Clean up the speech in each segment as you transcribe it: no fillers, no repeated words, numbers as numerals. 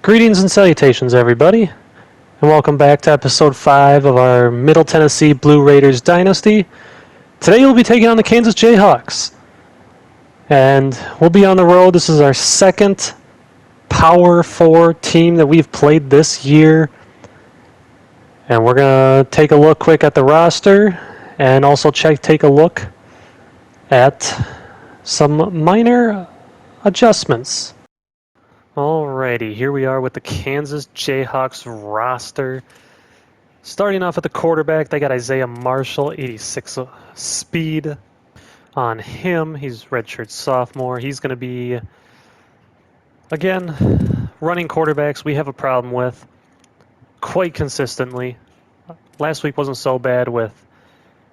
Greetings and salutations, everybody, and welcome back to Episode 5 of our Middle Tennessee Blue Raiders Dynasty. Today we'll be taking on the Kansas Jayhawks, and we'll be on the road. This is our second Power 4 team that we've played this year, and we're going to take a look quick at the roster and also take a look at some minor adjustments. Alrighty, here we are with the Kansas Jayhawks roster. Starting off at the quarterback, they got Isaiah Marshall, 86 speed on him. He's redshirt sophomore. He's going to be, again, running quarterbacks we have a problem with quite consistently. Last week wasn't so bad with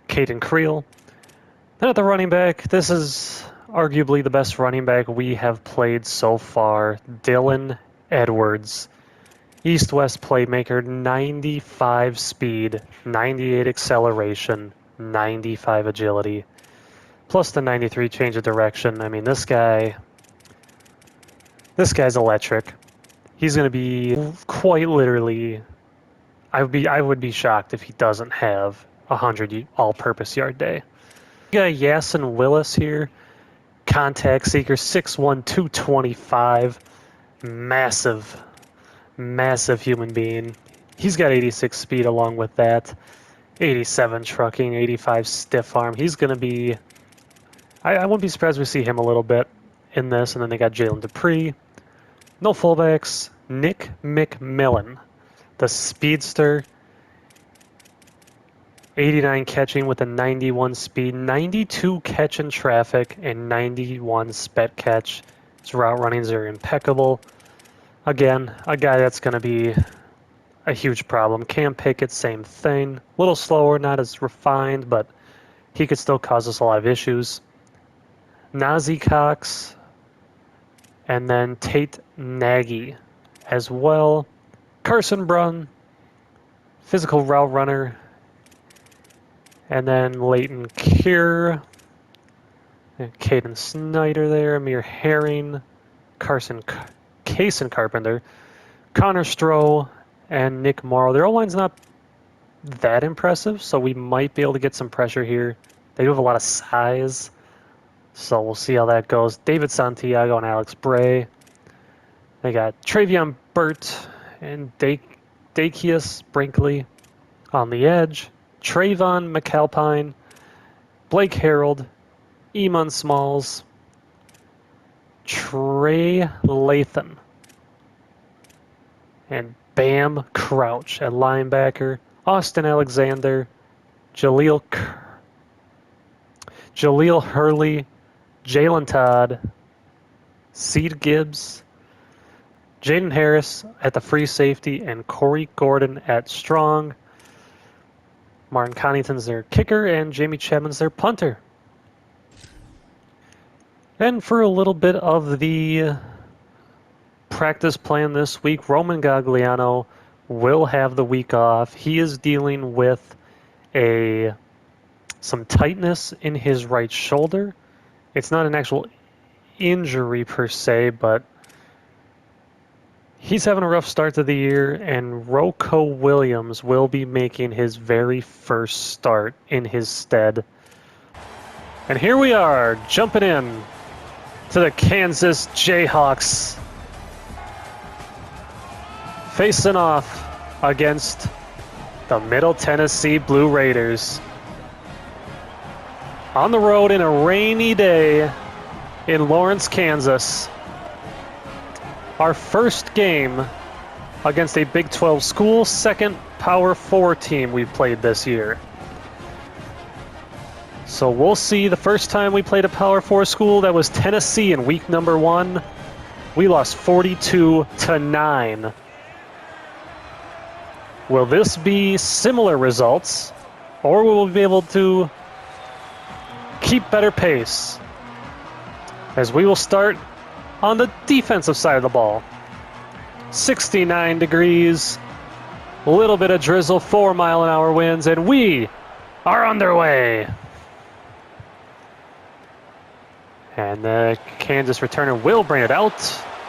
Caden Creel. Then at the running back, this is arguably the best running back we have played so far, Dylan Edwards. East-West playmaker, 95 speed, 98 acceleration, 95 agility, plus the 93 change of direction. I mean, this guy's electric. He's going to be quite literally, I would be shocked if he doesn't have a 100 all-purpose yard day. We got Yasin Willis here. Contact seeker, 6'1", 225. Massive human being. He's got 86 speed along with that. 87 trucking, 85 stiff arm. He's going to be... I wouldn't be surprised if we see him a little bit in this. And then they got Jalen Dupree. No fullbacks. Nick McMillan, the speedster. 89 catching with a 91 speed, 92 catch in traffic, and 91 spet catch. His route runnings are impeccable. Again, a guy that's going to be a huge problem. Cam Pickett, same thing. A little slower, not as refined, but he could still cause us a lot of issues. Nazi Cox, and then Tate Nagy as well. Carson Brunn, physical route runner. And then Leighton Keir, Caden Snyder there, Amir Herring, Cason Carpenter, Connor Stroh, and Nick Morrow. Their O-line's not that impressive, so we might be able to get some pressure here. They do have a lot of size, so we'll see how that goes. David Santiago and Alex Bray. They got Travion Burt and Dakius Brinkley on the edge. Trayvon McAlpine, Blake Harold, Eamon Smalls, Trey Lathan, and Bam Crouch at linebacker, Austin Alexander, Jaleel Hurley, Jalen Todd, Seed Gibbs, Jaden Harris at the free safety, and Corey Gordon at strong. Martin Connington's their kicker, and Jamie Chapman's their punter. And for a little bit of the practice plan this week, Roman Gagliano will have the week off. He is dealing with some tightness in his right shoulder. It's not an actual injury per se, but he's having a rough start to the year, and Rocco Williams will be making his very first start in his stead. And here we are, jumping in to the Kansas Jayhawks, facing off against the Middle Tennessee Blue Raiders. On the road in a rainy day in Lawrence, Kansas. Our first game against a Big 12 school, second Power 4 team we've played this year. So we'll see. The first time we played a Power 4 school, that was Tennessee in week number 1. We lost 42-9. Will this be similar results, or will we be able to keep better pace? As we will start on the defensive side of the ball. 69 degrees, a little bit of drizzle, 4-mile-an-hour winds, and we are underway. And the Kansas returner will bring it out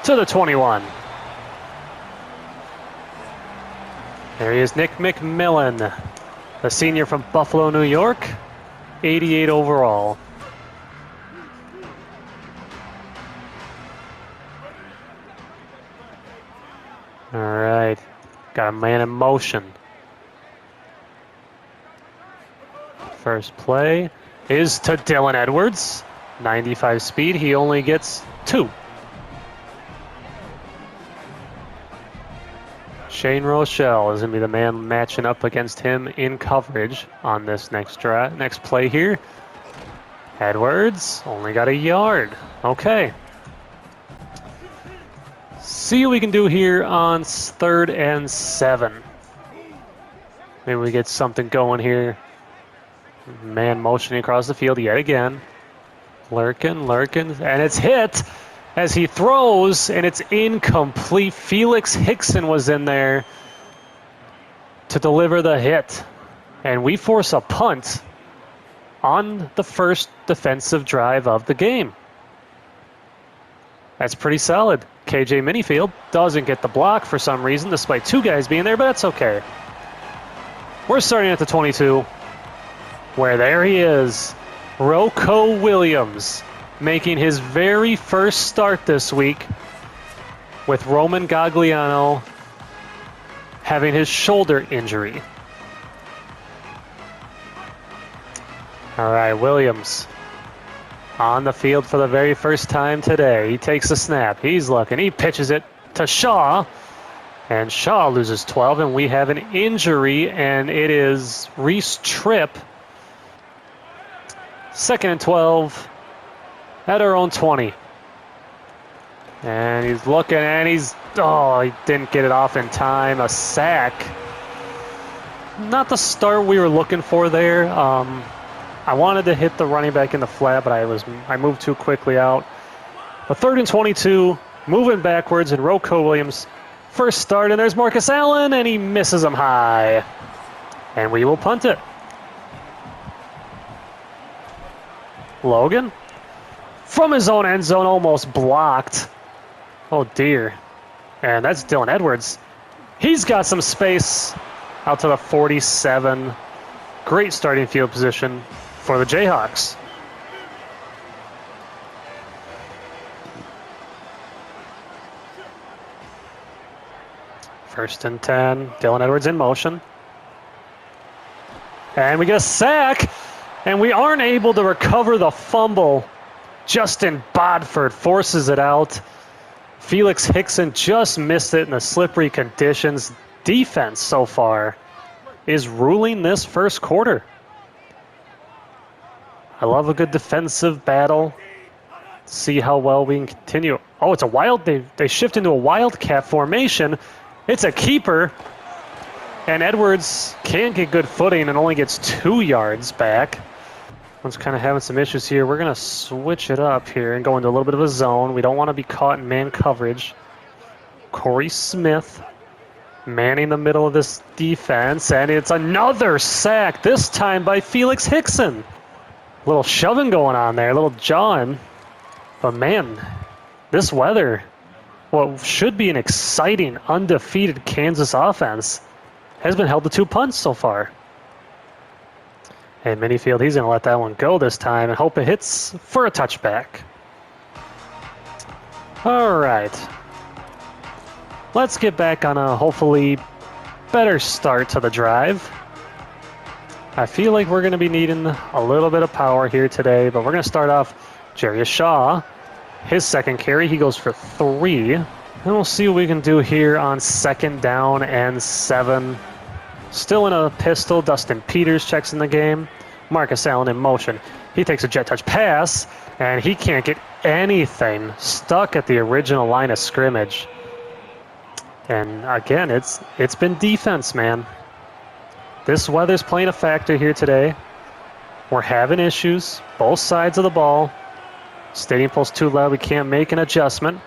to the 21. There he is, Nick McMillan, the senior from Buffalo, New York, 88 overall. All right, got a man in motion. First play is to Dylan Edwards, 95 speed. He only gets 2. Shane Rochelle is going to be the man matching up against him in coverage on this next play here. Edwards only got a yard. Okay. See what we can do here on 3rd and 7. Maybe we get something going here. Man motioning across the field yet again. Lurking, and it's hit as he throws, and it's incomplete. Felix Hickson was in there to deliver the hit. And we force a punt on the first defensive drive of the game. That's pretty solid. KJ Minifield doesn't get the block for some reason, despite 2 guys being there, but that's okay. We're starting at the 22, where there he is, Rocco Williams, making his very first start this week with Roman Gagliano having his shoulder injury. All right, Williams on the field for the very first time today. He takes the snap. He's looking. He pitches it to Shaw. And Shaw loses 12, and we have an injury, and it is Reese Tripp. 2nd and 12 at our own 20. And he's looking, and he didn't get it off in time. A sack. Not the start we were looking for there. I wanted to hit the running back in the flat, but I moved too quickly out. But 3rd and 22, moving backwards, and Rocco Williams first start, and there's Marcus Allen, and he misses him high. And we will punt it. Logan from his own end zone, almost blocked. Oh dear. And that's Dylan Edwards. He's got some space out to the 47. Great starting field position for the Jayhawks. First and 10. Dylan Edwards in motion. And we get a sack. And we aren't able to recover the fumble. Justin Bodford forces it out. Felix Hickson just missed it in the slippery conditions. Defense so far is ruling this first quarter. I love a good defensive battle. See how well we can continue. Oh, it's a wild. They shift into a wildcat formation. It's a keeper. And Edwards can't get good footing and only gets 2 yards back. One's kind of having some issues here. We're going to switch it up here and go into a little bit of a zone. We don't want to be caught in man coverage. Corey Smith manning the middle of this defense, and it's another sack, this time by Felix Hickson. A little shoving going on there, a little jawing. But man, this weather, what should be an exciting, undefeated Kansas offense, has been held to 2 punts so far. And Minifield, he's going to let that one go this time and hope it hits for a touchback. All right. Let's get back on a hopefully better start to the drive. I feel like we're going to be needing a little bit of power here today, but we're going to start off Jarius Shaw. His second carry, he goes for 3. And we'll see what we can do here on 2nd down and 7. Still in a pistol. Dustin Peters checks in the game. Marcus Allen in motion. He takes a jet touch pass, and he can't get anything. Stuck at the original line of scrimmage. And again, it's been defense, man. This weather's playing a factor here today. We're having issues, both sides of the ball. Stadium pulls too loud. We can't make an adjustment.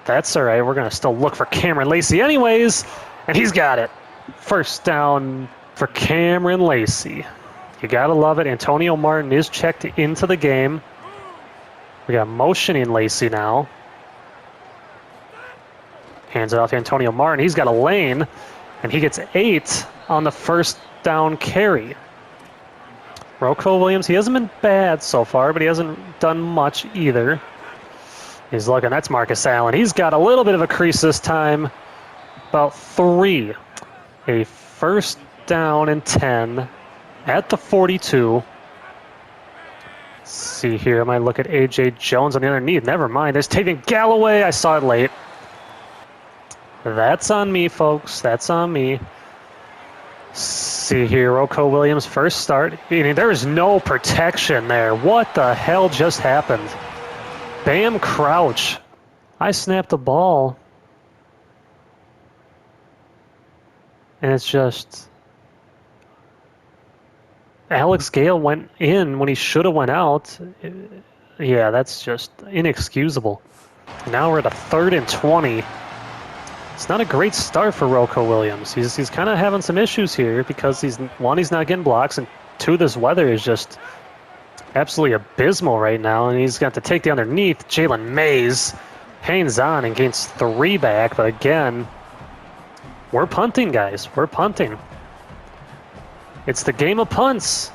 That's all right. We're going to still look for Cameron Lacey anyways, and he's got it. First down for Cameron Lacey. You got to love it. Antonio Martin is checked into the game. We got motioning Lacey now. Hands it off to Antonio Martin. He's got a lane, And he gets 8 on the first down carry. Rocco Williams, he hasn't been bad so far, but he hasn't done much either. He's looking, that's Marcus Allen. He's got a little bit of a crease this time. About 3. A first down and 10 at the 42. Let's see here, I might look at A.J. Jones on the underneath. Never mind, there's Tavian Galloway. I saw it late. That's on me, folks. That's on me. See here, Rocco Williams, first start. I mean, there is no protection there. What the hell just happened? Bam crouch. I snapped the ball. And it's just... Alex Gale went in when he should have went out. Yeah, that's just inexcusable. Now we're at a 3rd and 20. It's not a great start for Rocco Williams. He's kind of having some issues here because he's not getting blocks, and 2, this weather is just absolutely abysmal right now, and he's got to take the underneath. Jalen Mays hangs on and gains 3 back, but again, we're punting, guys. We're punting. It's the game of punts.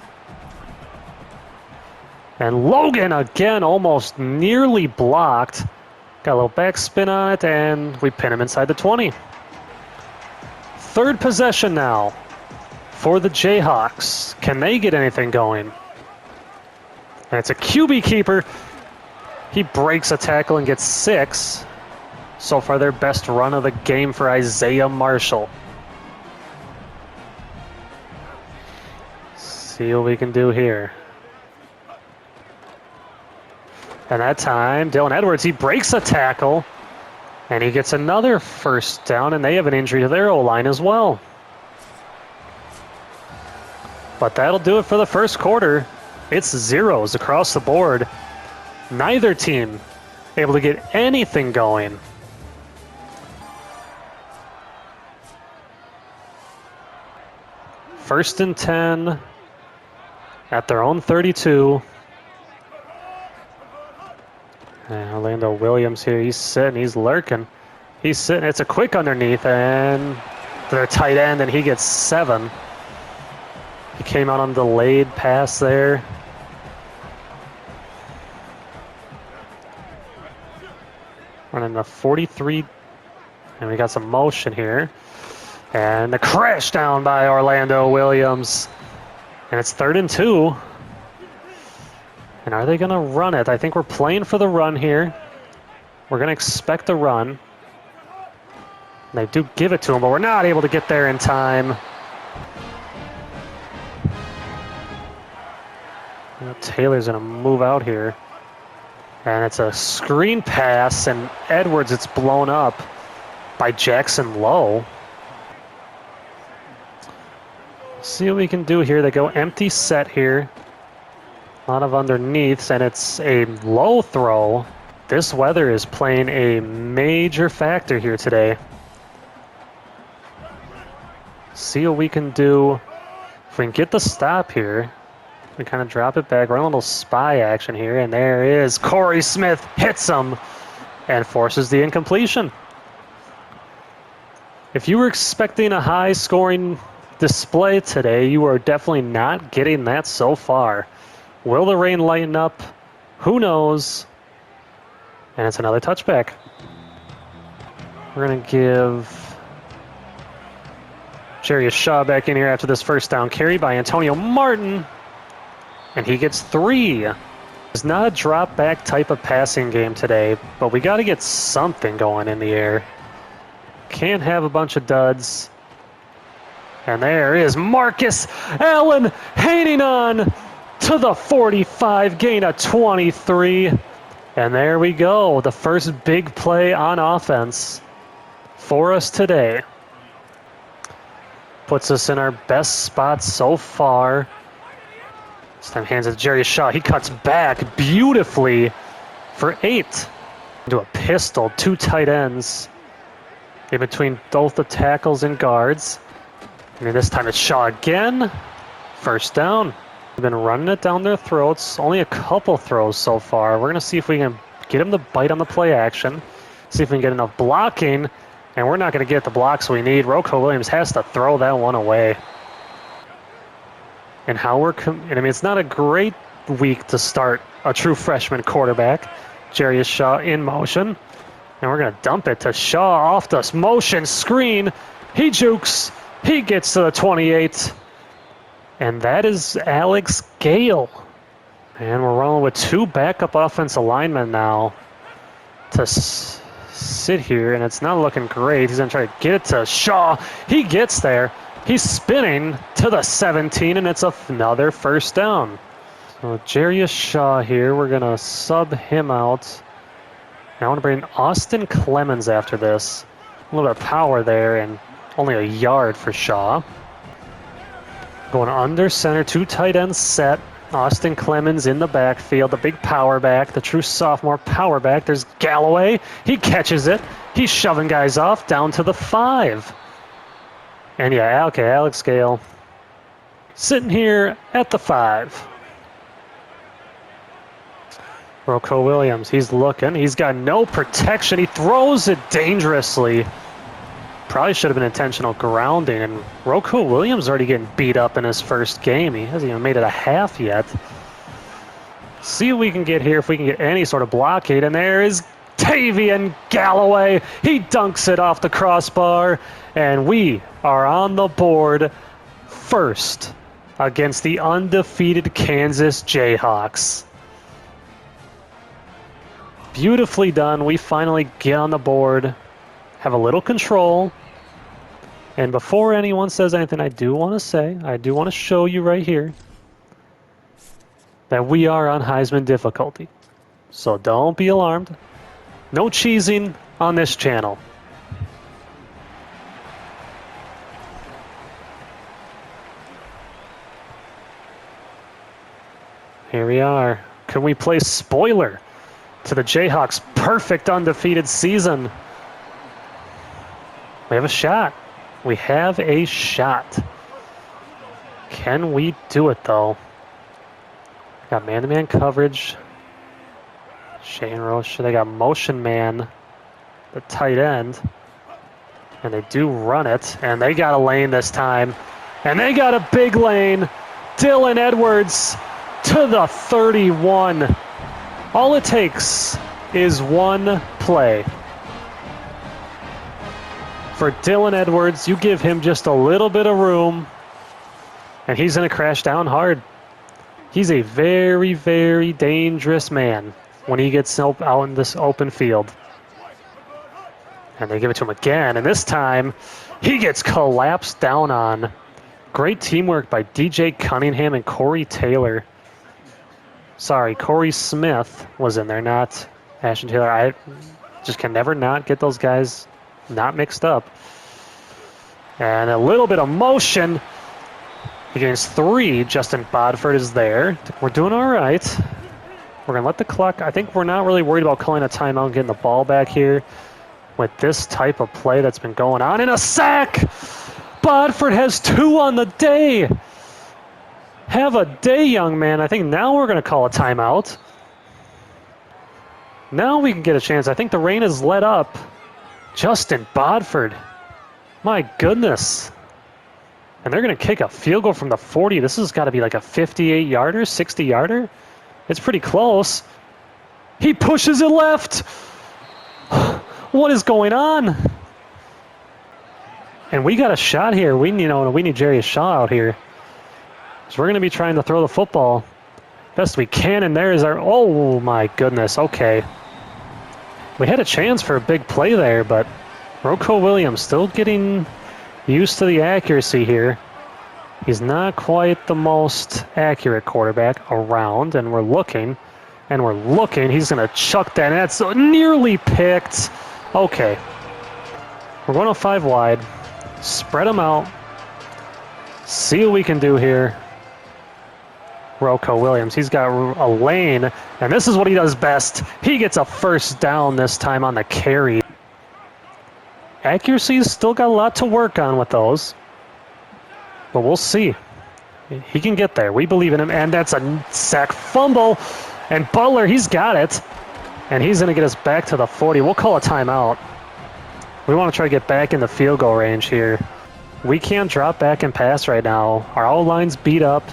And Logan again almost nearly blocked. Got a little backspin on it, and we pin him inside the 20. 3rd possession now for the Jayhawks. Can they get anything going? And it's a QB keeper. He breaks a tackle and gets 6. So far, their best run of the game for Isaiah Marshall. See what we can do here. And that time, Dylan Edwards, he breaks a tackle, and he gets another first down, and they have an injury to their O-line as well. But that'll do it for the first quarter. It's 0s across the board. Neither team able to get anything going. First and 10 at their own 32. And Orlando Williams here, he's sitting, he's lurking. He's sitting, it's a quick underneath, and their tight end, and he gets 7. He came out on a delayed pass there. Running the 43, and we got some motion here. And the crash down by Orlando Williams. And it's 3rd and 2. And are they going to run it? I think we're playing for the run here. We're going to expect a run. And they do give it to him, but we're not able to get there in time. Taylor's going to move out here. And it's a screen pass, and Edwards, it's blown up by Jackson Lowe. See what we can do here. They go empty set here. A lot of underneaths, and it's a low throw. This weather is playing a major factor here today. See what we can do. If we can get the stop here, we kind of drop it back. Run a little spy action here, and there is Corey Smith. Hits him and forces the incompletion. If you were expecting a high-scoring display today, you are definitely not getting that so far. Will the rain lighten up? Who knows? And it's another touchback. We're going to give Jarius Shaw back in here after this first down carry by Antonio Martin. And he gets 3. It's not a drop back type of passing game today, but we got to get something going in the air. Can't have a bunch of duds. And there is Marcus Allen hanging on to the 45, gain of 23. And there we go, the first big play on offense for us today. Puts us in our best spot so far. This time hands it to Jarius Shaw. He cuts back beautifully for 8. Into a pistol, 2 tight ends in between both the tackles and guards. And this time it's Shaw again. First down. We've been running it down their throats. Only a couple throws so far. We're going to see if we can get him to bite on the play action. See if we can get enough blocking. And we're not going to get the blocks we need. Rocco Williams has to throw that one away. And how we're... I mean, it's not a great week to start a true freshman quarterback. Jarius Shaw in motion. And we're going to dump it to Shaw off the motion screen. He jukes. He gets to the 28. And that is Alex Gale. And we're rolling with 2 backup offensive linemen now to sit here, and it's not looking great. He's going to try to get it to Shaw. He gets there. He's spinning to the 17, and it's another first down. So Jarius Shaw here, we're going to sub him out. And I want to bring Austin Clemens after this. A little bit of power there, and only a yard for Shaw. Going under center, 2 tight ends set. Austin Clemens in the backfield, the big power back, the true sophomore power back. There's Galloway. He catches it. He's shoving guys off down to the 5. And yeah, okay, Alex Gale sitting here at the 5. Rocco Williams, he's looking. He's got no protection. He throws it dangerously. Probably should have been intentional grounding, and Rocco Williams already getting beat up in his first game. He hasn't even made it a half yet. See what we can get here, if we can get any sort of blockade, and there is Tavian Galloway. He dunks it off the crossbar, and we are on the board first against the undefeated Kansas Jayhawks. Beautifully done. We finally get on the board, have a little control. And before anyone says anything, I do want to show you right here that we are on Heisman difficulty. So don't be alarmed. No cheesing on this channel. Here we are. Can we play spoiler to the Jayhawks' perfect undefeated season? We have a shot. We have a shot. Can we do it, though? Got man-to-man coverage. Shane Roche. They got motion man, the tight end. And they do run it. And they got a lane this time. And they got a big lane. Dylan Edwards to the 31. All it takes is one play. For Dylan Edwards, you give him just a little bit of room, and he's going to crash down hard. He's a very, very dangerous man when he gets out in this open field. And they give it to him again, and this time he gets collapsed down on. Great teamwork by DJ Cunningham and Corey Taylor. Sorry, Corey Smith was in there, not Ashton Taylor. I just can never not get those guys not mixed up. And a little bit of motion against 3. Justin Bodford is there. We're doing all right. We're going to let the clock... I think we're not really worried about calling a timeout and getting the ball back here with this type of play that's been going on. And a sack! Bodford has 2 on the day. Have a day, young man. I think now we're going to call a timeout. Now we can get a chance. I think the rain has let up. Justin Bodford. My goodness. And they're going to kick a field goal from the 40. This has got to be like a 58-yarder, 60-yarder. It's pretty close. He pushes it left. What is going on? And we got a shot here. We need Jarius Shaw out here. So we're going to be trying to throw the football best we can. And there is our... Oh, my goodness. Okay. We had a chance for a big play there, but Rocco Williams still getting used to the accuracy here. He's not quite the most accurate quarterback around, and we're looking. He's going to chuck that, and that's nearly picked. Okay. We're going to 5 wide. Spread them out. See what we can do here. Rocco Williams, he's got a lane, and this is what he does best. He gets a first down this time on the carry. Accuracy's still got a lot to work on with those, but we'll see. He can get there. We believe in him, and that's a sack fumble, and Butler, he's got it, and he's going to get us back to the 40. We'll call a timeout. We want to try to get back in the field goal range here. We can't drop back and pass right now. Our O-line's beat up.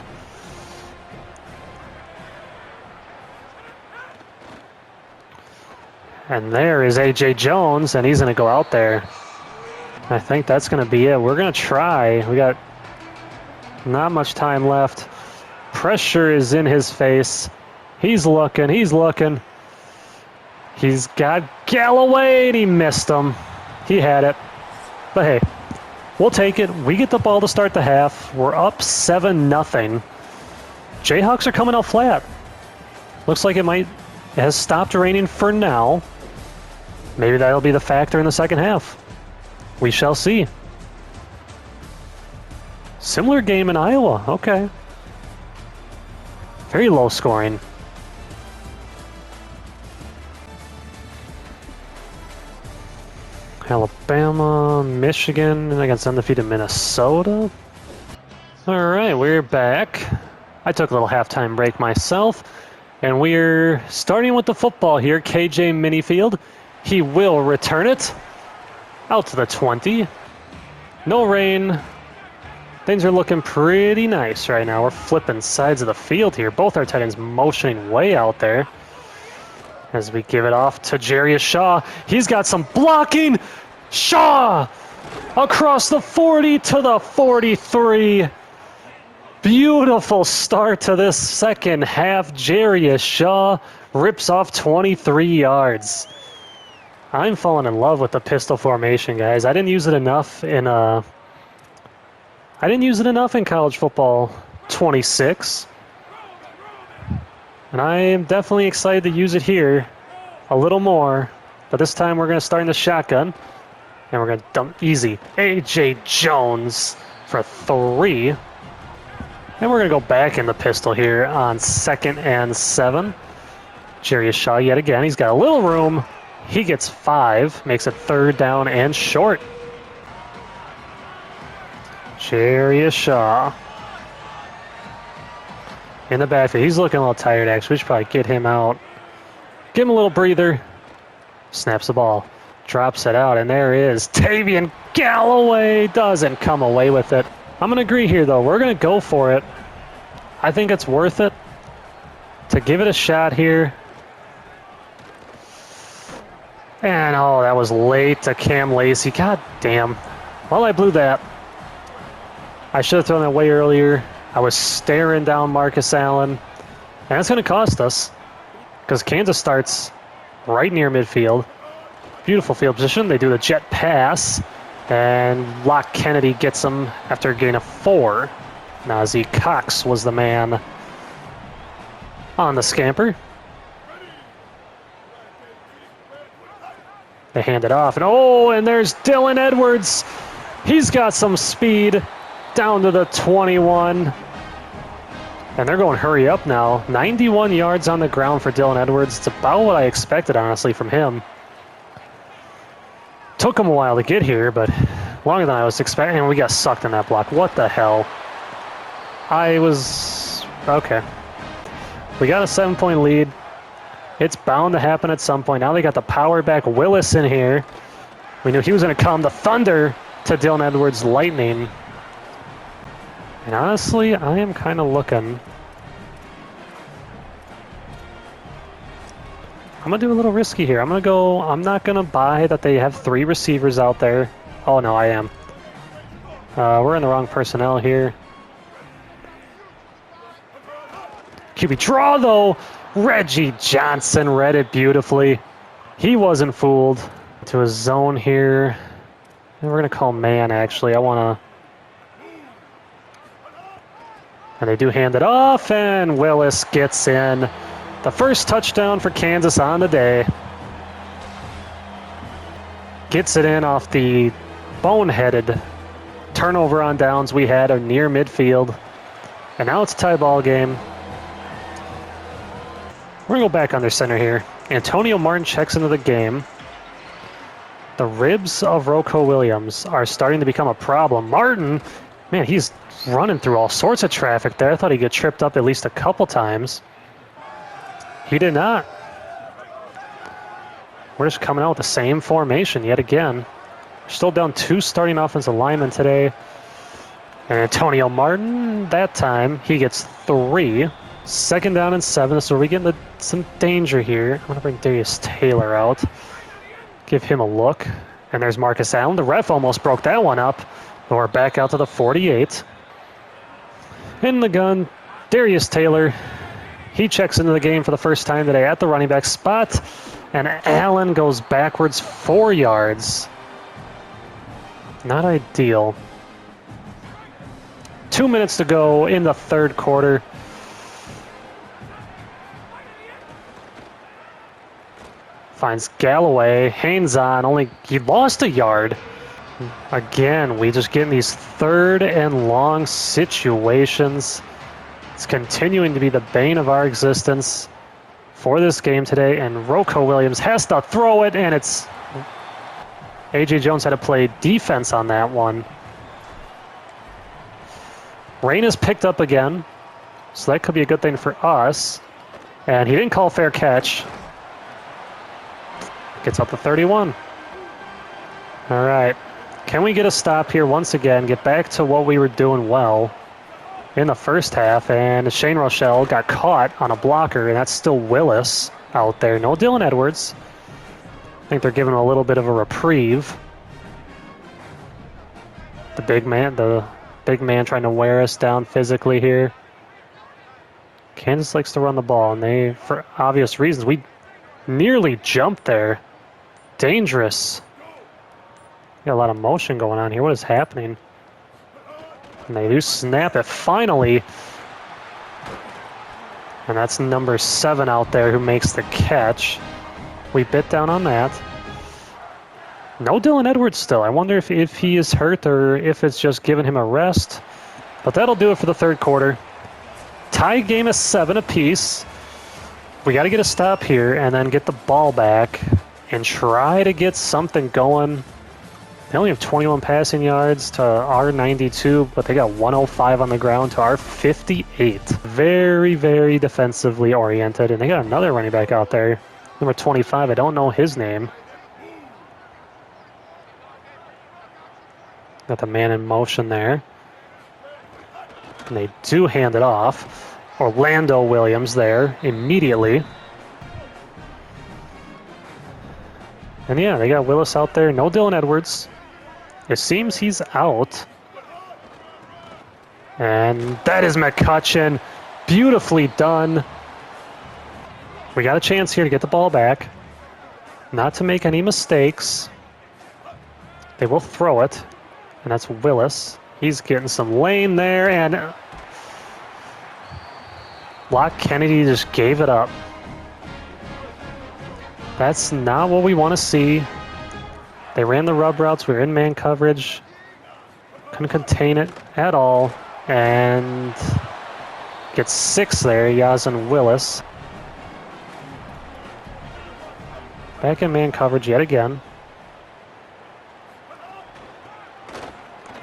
And there is A.J. Jones, and he's going to go out there. I think that's going to be it. We're going to try. We got not much time left. Pressure is in his face. He's looking. He's looking. He's got Galloway, and he missed him. He had it. But hey, we'll take it. We get the ball to start the half. We're up 7-0. Jayhawks are coming out flat. Looks like it has stopped raining for now. Maybe that'll be the factor in the second half. We shall see. Similar game in Iowa. Okay. Very low scoring. Alabama, Michigan, against undefeated Minnesota. All right, we're back. I took a little halftime break myself, and we're starting with the football here. KJ Minifield. He will return it out to the 20. No rain. Things are looking pretty nice right now. We're flipping sides of the field here. Both our tight ends motioning way out there as we give it off to Jarius Shaw. He's got some blocking. Shaw across the 40 to the 43. Beautiful start to this second half. Jarius Shaw rips off 23 yards. I'm falling in love with the pistol formation, guys. I didn't use it enough in college football 26. And I am definitely excited to use it here a little more. But this time we're going to start in the shotgun. And we're going to dump easy. A.J. Jones for 3. And we're going to go back in the pistol here on 2nd and 7. Jarius Shaw yet again. He's got a little room. He gets 5. Makes it 3rd down and short. Jarius Shaw in the backfield. He's looking a little tired, actually. We should probably get him out. Give him a little breather. Snaps the ball. Drops it out, and there is Tavian Galloway. Doesn't come away with it. I'm going to agree here, though. We're going to go for it. I think it's worth it to give it a shot here. And, oh, that was late to Cam Lacey. God damn. Well, I blew that. I should have thrown that way earlier. I was staring down Marcus Allen. And that's going to cost us because Kansas starts right near midfield. Beautiful field position. They do the jet pass. And Locke Kennedy gets him after a gain of 4. Najee Cox was the man on the scamper. They hand it off. And there's Dylan Edwards. He's got some speed down to the 21. And they're going hurry up now. 91 yards on the ground for Dylan Edwards. It's about what I expected, honestly, from him. Took him a while to get here, but longer than I was expecting. And we got sucked in that block. What the hell? Okay. We got a 7-point lead. It's bound to happen at some point. Now they got the power back Willis in here. We knew he was going to come. The thunder to Dylan Edwards' lightning. And honestly, I am kind of looking. I'm going to do a little risky here. I'm not going to buy that they have 3 receivers out there. Oh, no, I am. We're in the wrong personnel here. QB draw, though. Reggie Johnson read it beautifully. He wasn't fooled. To a zone here. And we're going to call man, actually. And they do hand it off, and Willis gets in. The first touchdown for Kansas on the day. Gets it in off the boneheaded turnover on downs we had near midfield. And now it's a tie ball game. We're going to go back under center here. Antonio Martin checks into the game. The ribs of Rocco Williams are starting to become a problem. Martin, man, he's running through all sorts of traffic there. I thought he'd get tripped up at least a couple times. He did not. We're just coming out with the same formation yet again. Still down 2 starting offensive linemen today. And Antonio Martin, that time, he gets 3. 2nd down and 7, so we get into some danger here. I'm going to bring Darius Taylor out. Give him a look. And there's Marcus Allen. The ref almost broke that one up. But we're back out to the 48. In the gun, Darius Taylor. He checks into the game for the first time today at the running back spot. And Allen goes backwards 4 yards. Not ideal. 2 minutes to go in the 3rd quarter. Finds Galloway, hands on, he lost a yard. Again, we just get in these 3rd and long situations. It's continuing to be the bane of our existence for this game today, and Rocco Williams has to throw it, and it's... A.J. Jones had to play defense on that one. Rain is picked up again, so that could be a good thing for us. And he didn't call fair catch. Gets up to 31. All right. Can we get a stop here once again, get back to what we were doing well in the first half? And Shane Rochelle got caught on a blocker, and that's still Willis out there. No Dylan Edwards. I think they're giving him a little bit of a reprieve. The big man trying to wear us down physically here. Kansas likes to run the ball, and they, for obvious reasons, we nearly jumped there. Dangerous. Got a lot of motion going on here. What is happening? And they do snap it finally. And that's number 7 out there who makes the catch. We bit down on that. No Dylan Edwards still. I wonder if he is hurt or if it's just giving him a rest. But that'll do it for the 3rd quarter. Tie game is 7 apiece. We got to get a stop here and then get the ball back and try to get something going. They only have 21 passing yards to our 92, but they got 105 on the ground to our 58. Very, very defensively oriented, and they got another running back out there. Number 25, I don't know his name. Got the man in motion there. And they do hand it off. Orlando Williams there immediately. And yeah, they got Willis out there. No Dylan Edwards. It seems he's out. And that is McCutcheon. Beautifully done. We got a chance here to get the ball back. Not to make any mistakes. They will throw it. And that's Willis. He's getting some lane there. And Lock Kennedy just gave it up. That's not what we want to see. They ran the rub routes. We were in man coverage. Couldn't contain it at all. And gets 6 there, Yazan Willis. Back in man coverage yet again.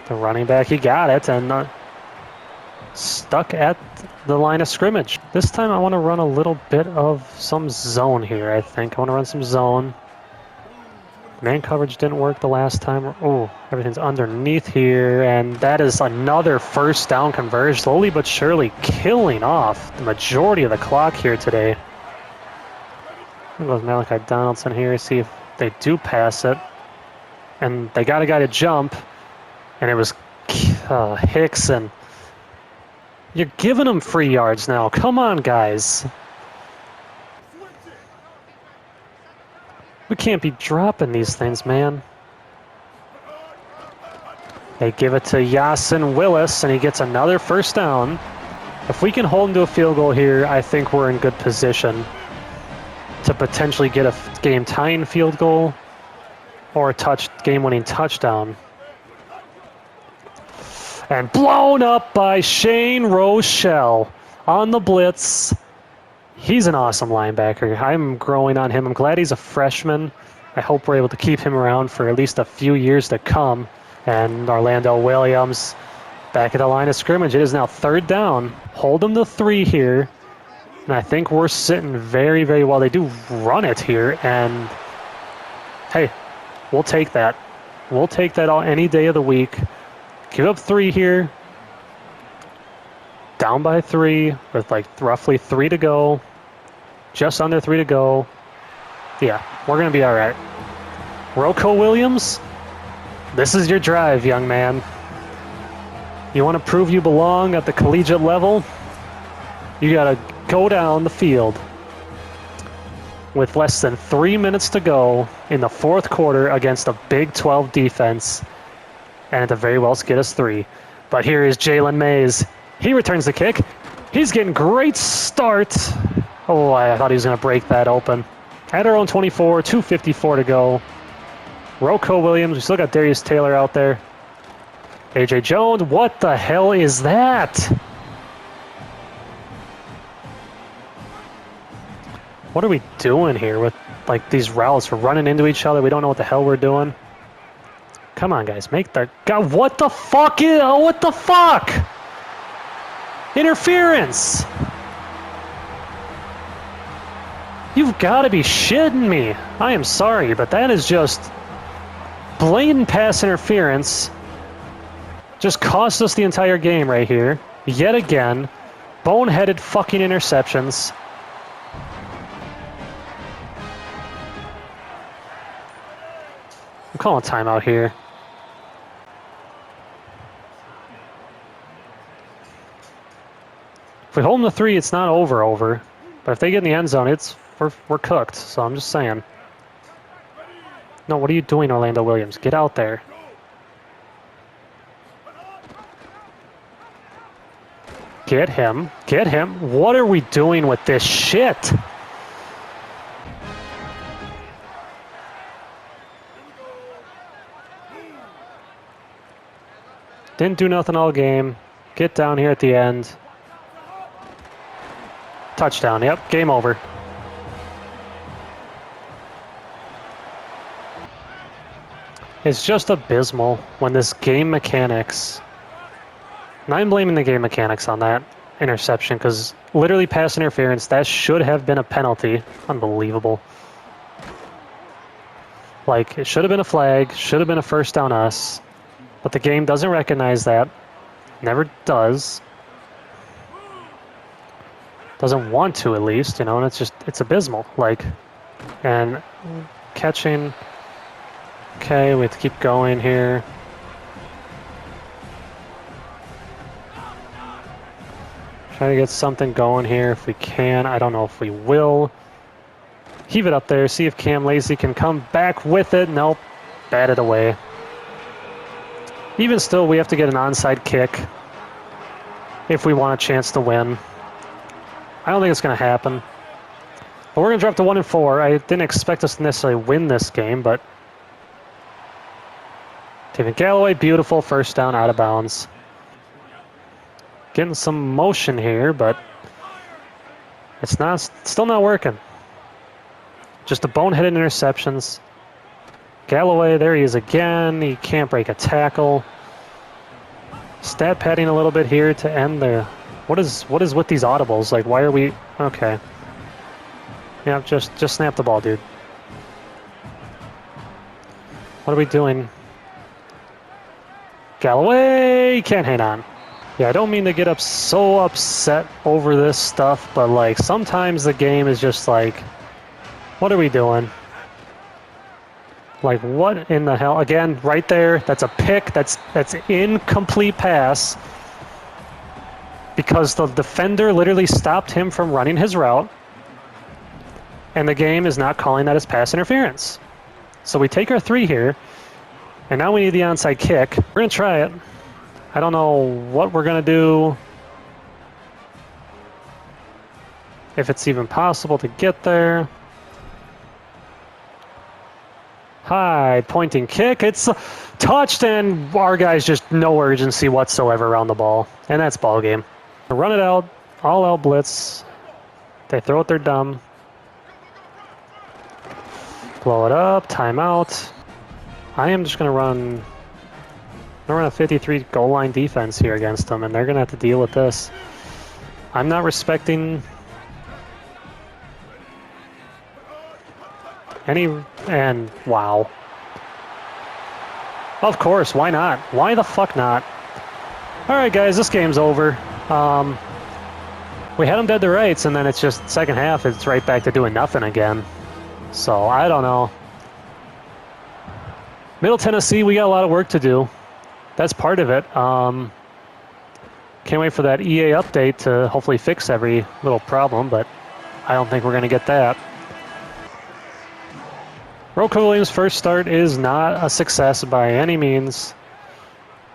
The running back, he got it, and stuck at the line of scrimmage. This time I want to run a little bit of some zone here, I think. I want to run some zone. Man coverage didn't work the last time. Oh, everything's underneath here, and that is another 1st down conversion. Slowly but surely killing off the majority of the clock here today. There goes Malachi Donaldson here, see if they do pass it. And they got a guy to jump, and it was Hicks, and you're giving them free yards now. Come on, guys. We can't be dropping these things, man. They give it to Yasin Willis, and he gets another 1st down. If we can hold him to a field goal here, I think we're in good position to potentially get a game-tying field goal or a game-winning touchdown. And blown up by Shane Rochelle on the blitz. He's an awesome linebacker. I'm growing on him. I'm glad he's a freshman. I hope we're able to keep him around for at least a few years to come. And Orlando Williams back at the line of scrimmage. It is now 3rd down. Hold them to 3 here. And I think we're sitting very, very well. They do run it here. And hey, we'll take that. We'll take that all any day of the week. Give up 3 here. Down by 3 with like roughly 3 to go. Just under 3 to go. Yeah, we're going to be all right. Rocco Williams, this is your drive, young man. You want to prove you belong at the collegiate level? You got to go down the field with less than 3 minutes to go in the 4th quarter against a Big 12 defense, and at the very well get us 3. But here is Jalen Mays. He returns the kick. He's getting great start. Oh, I thought he was going to break that open. At our own 24, 2:54 to go. Rocco Williams, we still got Darius Taylor out there. AJ Jones, what the hell is that? What are we doing here with like these routes? We're running into each other. We don't know what the hell we're doing. Come on, guys, make that. God, what the fuck is? Oh, what the fuck? Interference. You've got to be shitting me. I am sorry, but that is just blatant pass interference. Just cost us the entire game right here. Yet again. Boneheaded fucking interceptions. I'm calling timeout here. If we hold them to 3, it's not over. But if they get in the end zone, we're cooked. So I'm just saying. No, what are you doing, Orlando Williams? Get out there. Get him. Get him. What are we doing with this shit? Didn't do nothing all game. Get down here at the end. Touchdown. Yep, game over. It's just abysmal when this game mechanics... And I'm blaming the game mechanics on that interception because literally pass interference, that should have been a penalty. Unbelievable. Like, it should have been a flag, should have been a first down us, but the game doesn't recognize that. Never does. Doesn't want to, at least, you know, and it's abysmal. Like, and catching. Okay, we have to keep going here. Try to get something going here if we can. I don't know if we will. Heave it up there. See if Cam Lacey can come back with it. Nope. Bat it away. Even still, we have to get an onside kick if we want a chance to win. I don't think it's going to happen. But we're going to drop to 1-4. I didn't expect us to necessarily win this game, but... David Galloway, beautiful. First down, out of bounds. Getting some motion here, but it's still not working. Just the boneheaded interceptions. Galloway, there he is again. He can't break a tackle. Stat padding a little bit here to end the... What is with these audibles? Like, why are we... Okay. Yeah, just snap the ball, dude. What are we doing? Galloway can't hang on. Yeah, I don't mean to get so upset over this stuff, but like sometimes the game is just like, what are we doing? Like, what in the hell? Again, right there, that's a pick. That's incomplete pass because the defender literally stopped him from running his route, and the game is not calling that as pass interference. So we take our 3 here, and now we need the onside kick. We're gonna try it. I don't know what we're going to do, if it's even possible to get there. High pointing kick. It's touched, and our guys just no urgency whatsoever around the ball. And that's ball game. Run it out, all out blitz. They throw it, they're dumb. Blow it up, timeout. I am just going to run... We're on a 53 goal line defense here against them, and they're going to have to deal with this. I'm not respecting any... And, wow. Of course, why not? Why the fuck not? Alright guys, this game's over. We had them dead to rights, and then it's just second half, it's right back to doing nothing again. So, I don't know. Middle Tennessee, we got a lot of work to do. That's part of it. Can't wait for that EA update to hopefully fix every little problem, but I don't think we're going to get that. Rocco Williams' first start is not a success by any means.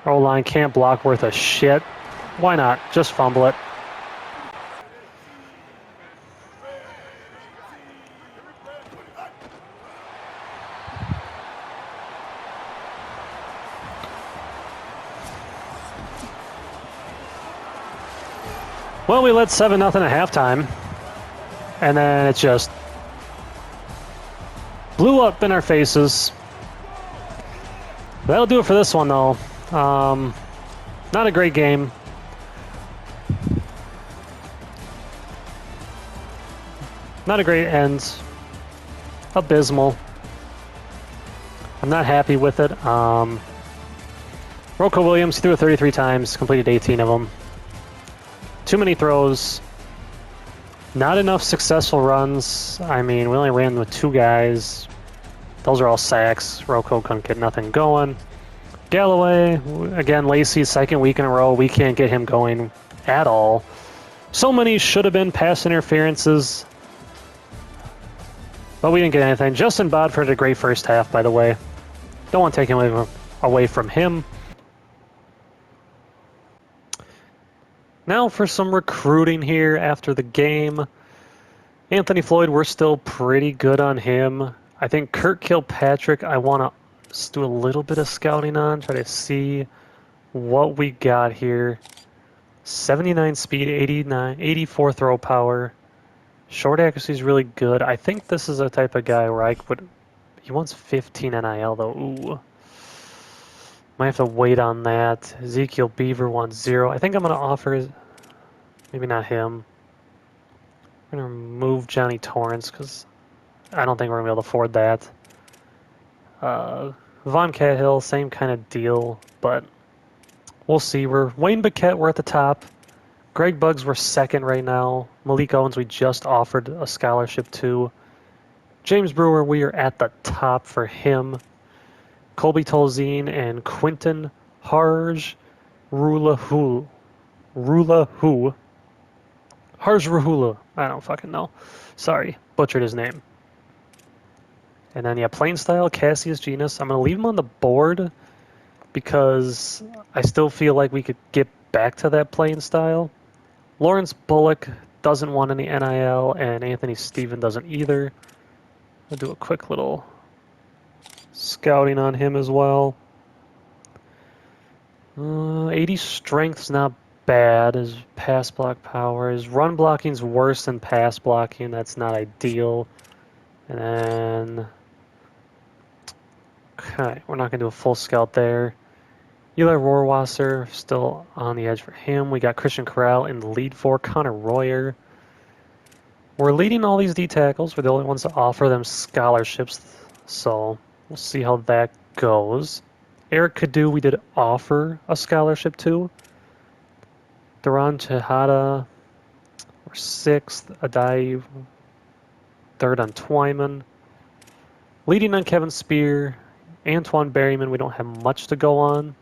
O-line can't block worth a shit. Why not? Just fumble it. Well, we led 7-0 at halftime, and then it just blew up in our faces. That'll do it for this one, though. Not a great game. Not a great end. Abysmal. I'm not happy with it. Rocco Williams threw it 33 times, completed 18 of them. Too many throws. Not enough successful runs. I mean, we only ran with 2 guys. Those are all sacks. Rocco couldn't get nothing going. Galloway, again, Lacey's second week in a row. We can't get him going at all. So many should have been pass interferences, but we didn't get anything. Justin Bodford had a great first half, by the way. Don't want to take him away from him. Now for some recruiting here after the game. Anthony Floyd, we're still pretty good on him. I think Kurt Kilpatrick, I want to just do a little bit of scouting on, try to see what we got here. 79 speed, 84 throw power. Short accuracy is really good. I think this is a type of guy where he wants 15 NIL though. Ooh. Might have to wait on that. Ezekiel Beaver wants 0. I think I'm going to offer, maybe not him. I'm going to remove Johnny Torrance because I don't think we're going to be able to afford that. Von Cahill, same kind of deal, but we'll see. Wayne Biquette, we're at the top. Greg Buggs, we're second right now. Malik Owens, we just offered a scholarship to. James Brewer, we are at the top for him. Colby Tolzien and Quinton Harj Rulahu. Harj Rahula. I don't fucking know. Sorry, butchered his name. And then, yeah, Plain Style, Cassius Genus. I'm going to leave him on the board because I still feel like we could get back to that Plain Style. Lawrence Bullock doesn't want any NIL, and Anthony Stephen doesn't either. I'll do a quick little scouting on him as well. 80 strength's not bad. His pass block power. His run blocking's worse than pass blocking. That's not ideal. And then, okay, we're not going to do a full scout there. Eli Rohrwasser, still on the edge for him. We got Christian Corral in the lead for Connor Royer. We're leading all these D tackles. We're the only ones to offer them scholarships, so we'll see how that goes. Eric Cadu, we did offer a scholarship to. Duran Chehada, we're 6th. Adai, 3rd on Twyman. Leading on Kevin Spear. Antoine Berryman, we don't have much to go on.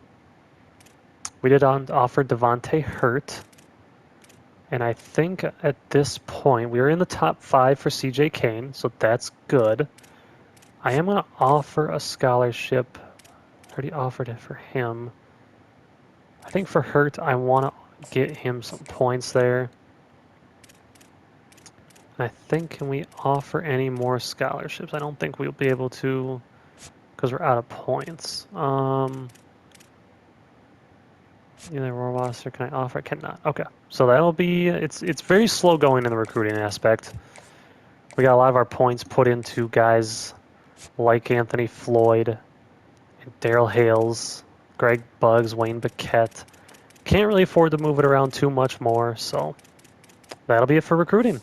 We did offer Devontae Hurt. And I think at this point, we are in the top 5 for CJ Kane, so that's good. I am going to offer a scholarship. I already offered it for him. I think for Hurt, I want to get him some points there. And I think, can we offer any more scholarships? I don't think we'll be able to because we're out of points. Either Rohrwasser, can I offer? Cannot. Okay, so that'll be, it's very slow going in the recruiting aspect. We got a lot of our points put into guys like Anthony Floyd, and Daryl Hales, Greg Buggs, Wayne Biquette. Can't really afford to move it around too much more, so that'll be it for recruiting.